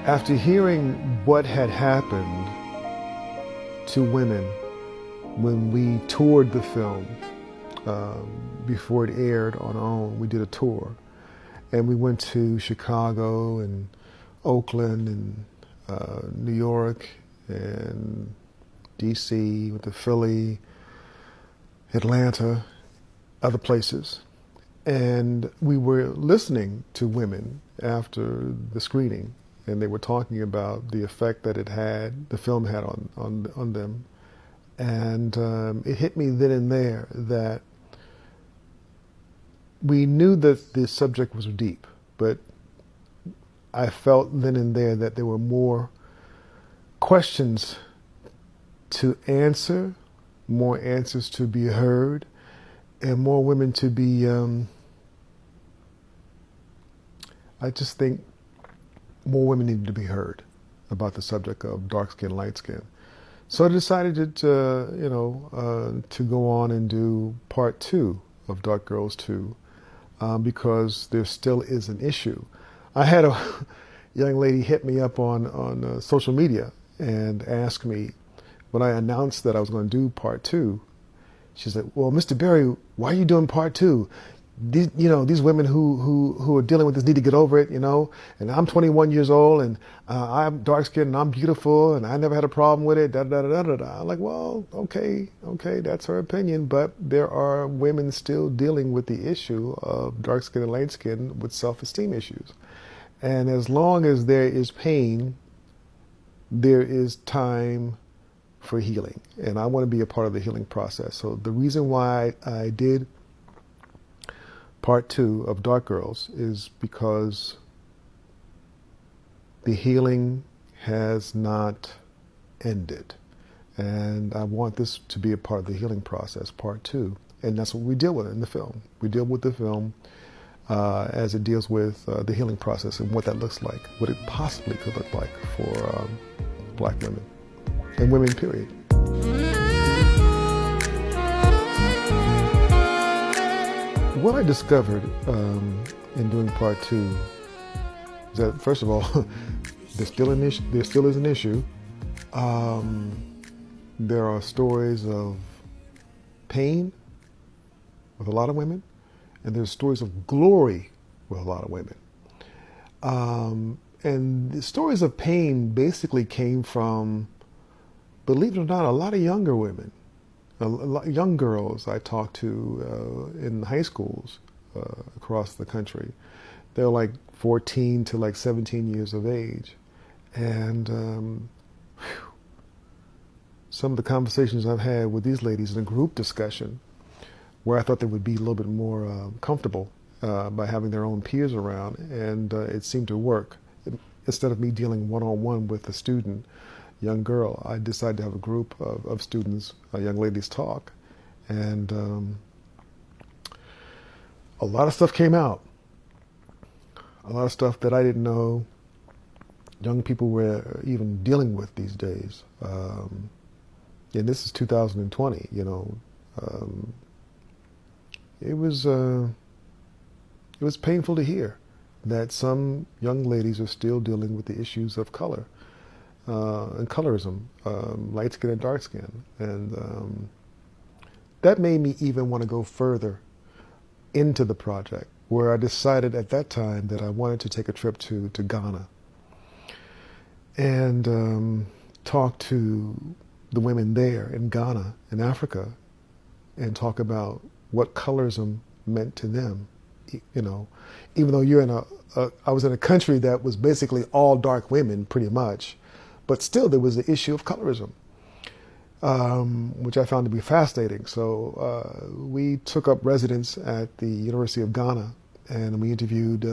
After hearing what had happened to women when we toured the film before it aired on OWN, we did a tour. And we went to Chicago and Oakland and New York and DC, went to Philly, Atlanta, other places. And we were listening to women after the screening, and they were talking about the effect that the film had on them. And it hit me then and there that we knew that the subject was deep, but I felt then and there that there were more questions to answer, more answers to be heard, and more women to be, I just think more women needed to be heard about the subject of dark skin, light skin. So I decided to go on and do part 2 of Dark Girls 2 because there still is an issue. I had a young lady hit me up on social media and ask me, when I announced that I was going to do part 2, she said, "Well, Mr. Berry, why are you doing part 2? These women who are dealing with this need to get over it, and I'm 21 years old and I'm dark skinned and I'm beautiful and I never had a problem with it, da da da da da." I'm like, well, okay, that's her opinion, but there are women still dealing with the issue of dark skin and light skin with self-esteem issues. And as long as there is pain, there is time for healing. And I want to be a part of the healing process. So the reason why I did part 2 of Dark Girls is because the healing has not ended. And I want this to be a part of the healing process, part 2. And that's what we deal with in the film. We deal with the film as it deals with the healing process and what that looks like, what it possibly could look like for Black women and women, period. What I discovered in doing part 2 is that, first of all, there still is an issue. There are stories of pain with a lot of women, and there's stories of glory with a lot of women. And the stories of pain basically came from, believe it or not, a lot of younger women. Young girls I talked to in high schools across the country. They're like 14 to like 17 years of age. And some of the conversations I've had with these ladies in a group discussion, where I thought they would be a little bit more comfortable by having their own peers around, and it seemed to work. Instead of me dealing one-on-one with a student, young girl, I decided to have a group of students, young ladies, talk. And a lot of stuff came out. A lot of stuff that I didn't know young people were even dealing with these days. And this is 2020, It was painful to hear that some young ladies are still dealing with the issues of color. And colorism, light skin and dark skin. And that made me even want to go further into the project, where I decided at that time that I wanted to take a trip to Ghana and talk to the women there in Ghana, in Africa, and talk about what colorism meant to them. Even though I was in a country that was basically all dark women, pretty much. But still, there was the issue of colorism, which I found to be fascinating. So we took up residence at the University of Ghana, and we interviewed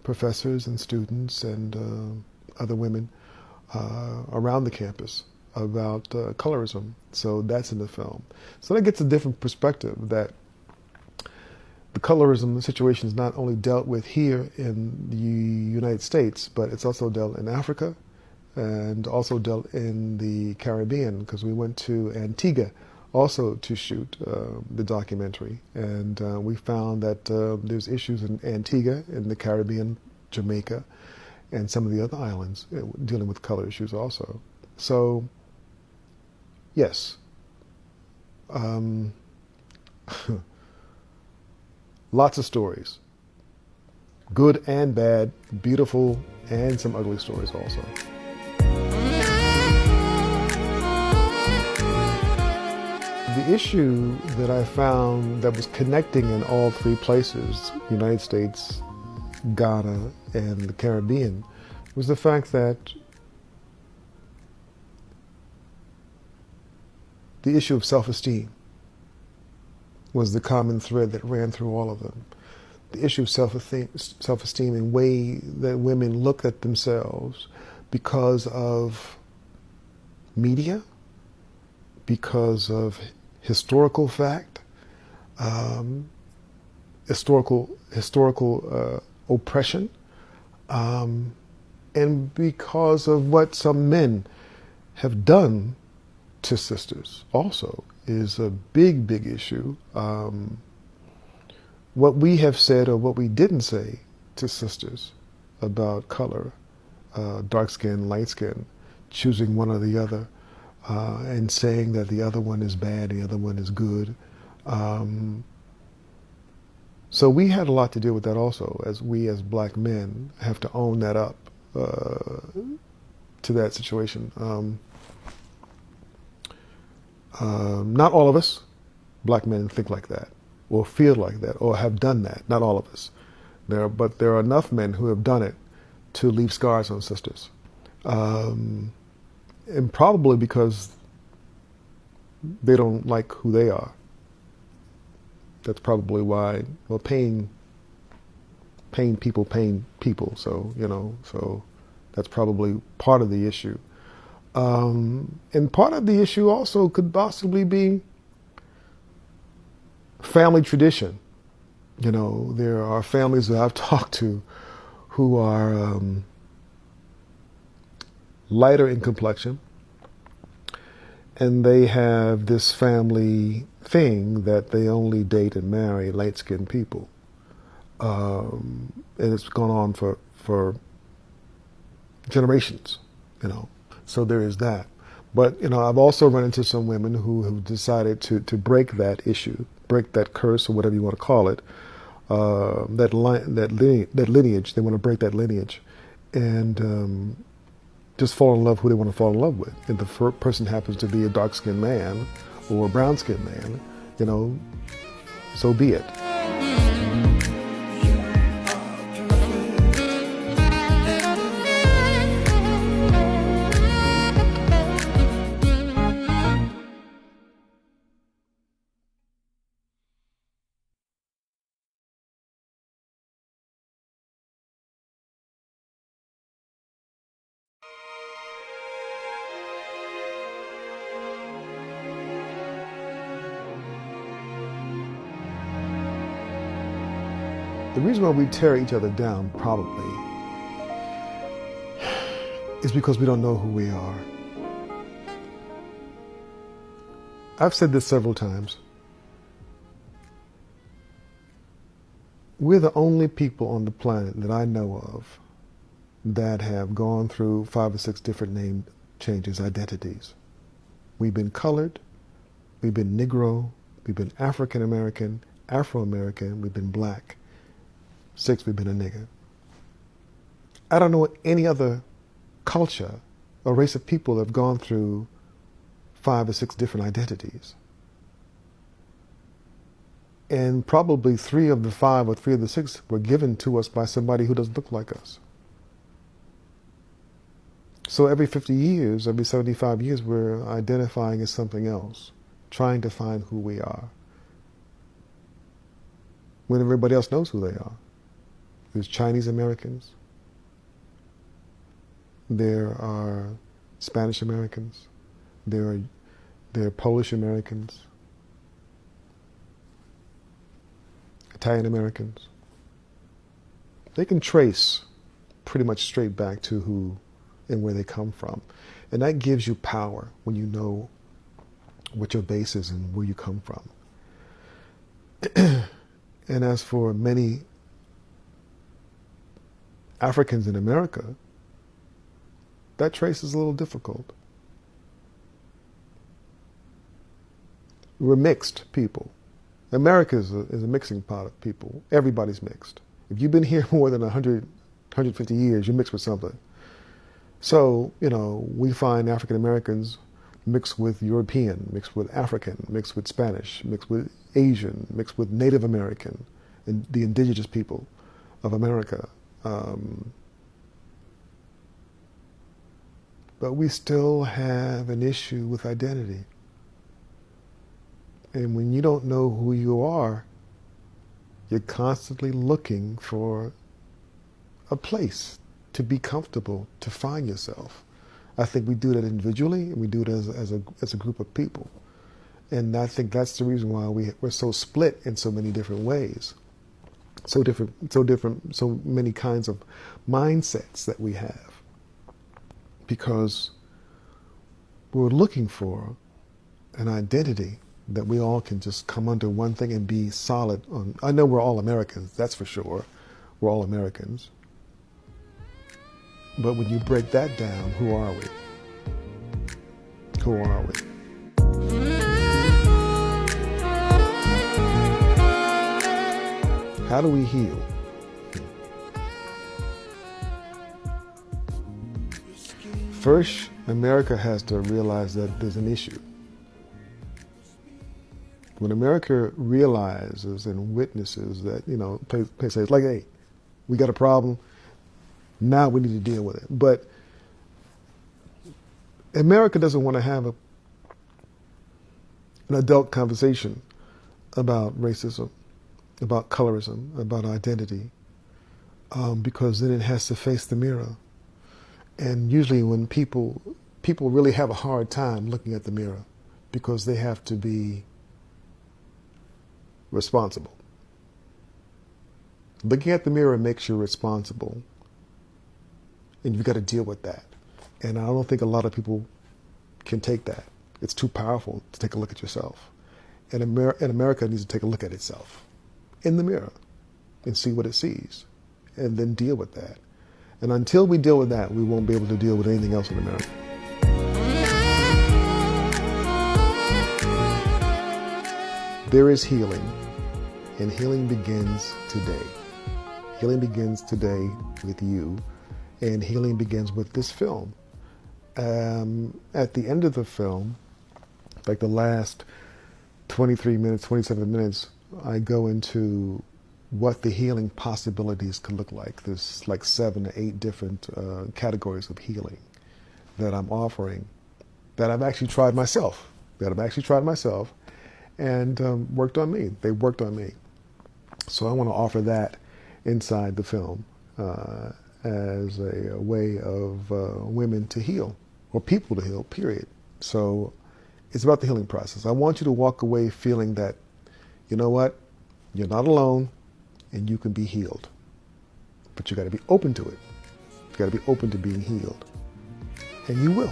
professors and students and other women around the campus about colorism. So that's in the film. So that gets a different perspective, that the colorism situation is not only dealt with here in the United States, but it's also dealt in Africa, and also dealt in the Caribbean, because we went to Antigua also to shoot the documentary. And we found that there's issues in Antigua, in the Caribbean, Jamaica, and some of the other islands dealing with color issues also. So, yes, lots of stories, good and bad, beautiful, and some ugly stories also. The issue that I found that was connecting in all three places, United States, Ghana, and the Caribbean, was the fact that the issue of self-esteem was the common thread that ran through all of them. The issue of self-esteem and way that women look at themselves because of media, because of historical fact, historical oppression, and because of what some men have done to sisters also is a big, big issue. What we have said or what we didn't say to sisters about color, dark skin, light skin, choosing one or the other, and saying that the other one is bad, the other one is good. So we had a lot to deal with that also, as we as black men have to own that up to that situation. Not all of us, black men, think like that, or feel like that, or have done that. Not all of us. But there are enough men who have done it to leave scars on sisters. And probably because they don't like who they are. That's probably why, well, pain people. So, so that's probably part of the issue. And part of the issue also could possibly be family tradition. There are families that I've talked to who are lighter in complexion, and they have this family thing that they only date and marry light-skinned people. And it's gone on for generations, So there is that. But, I've also run into some women who have decided to break that issue, break that curse or whatever you want to call it, that lineage. They want to break that lineage and just fall in love who they want to fall in love with. If the person happens to be a dark-skinned man or a brown-skinned man, so be it. The reason why we tear each other down, probably, is because we don't know who we are. I've said this several times. We're the only people on the planet that I know of that have gone through 5 or 6 different name changes, identities. We've been colored, we've been Negro, we've been African American, Afro-American, we've been black. 6, we've been a nigger. I don't know any other culture or race of people that have gone through 5 or 6 different identities. And probably 3 of the 5 or 3 of the 6 were given to us by somebody who doesn't look like us. So every 50 years, every 75 years, we're identifying as something else, trying to find who we are, when everybody else knows who they are. There's Chinese Americans. There are Spanish Americans. There are Polish Americans. Italian Americans. They can trace pretty much straight back to who and where they come from. And that gives you power when you know what your base is and where you come from. And as for many Africans in America, that trace is a little difficult. We're mixed people. America is a mixing pot of people. Everybody's mixed. If you've been here more than 100, 150 years, you're mixed with something. So, we find African Americans mixed with European, mixed with African, mixed with Spanish, mixed with Asian, mixed with Native American, and the indigenous people of America. But we still have an issue with identity. And when you don't know who you are, you're constantly looking for a place to be comfortable, to find yourself. I think we do that individually, and we do it as a group of people. And I think that's the reason why we're so split in so many different ways. So many kinds of mindsets that we have. Because we're looking for an identity that we all can just come under one thing and be solid on. I know we're all Americans, that's for sure. We're all Americans. But when you break that down, who are we? Who are we? How do we heal? First, America has to realize that there's an issue. When America realizes and witnesses that, says like, hey, we got a problem, now we need to deal with it. But America doesn't want to have an adult conversation about racism, about colorism, about identity, because then it has to face the mirror. And usually when people really have a hard time looking at the mirror because they have to be responsible. Looking at the mirror makes you responsible, and you've got to deal with that. And I don't think a lot of people can take that. It's too powerful to take a look at yourself. And America needs to take a look at itself in the mirror and see what it sees, and then deal with that. And until we deal with that, we won't be able to deal with anything else in America. There is healing, and healing begins today. Healing begins today with you, and healing begins with this film. At the end of the film, like the last 23 minutes, 27 minutes, I go into what the healing possibilities could look like. There's like 7 to 8 different categories of healing that I'm offering, that I've actually tried myself, and worked on me. They worked on me. So I want to offer that inside the film as a way of women to heal, or people to heal, period. So it's about the healing process. I want you to walk away feeling that, you know what, you're not alone and you can be healed. But you got to be open to it. You got to be open to being healed. And you will.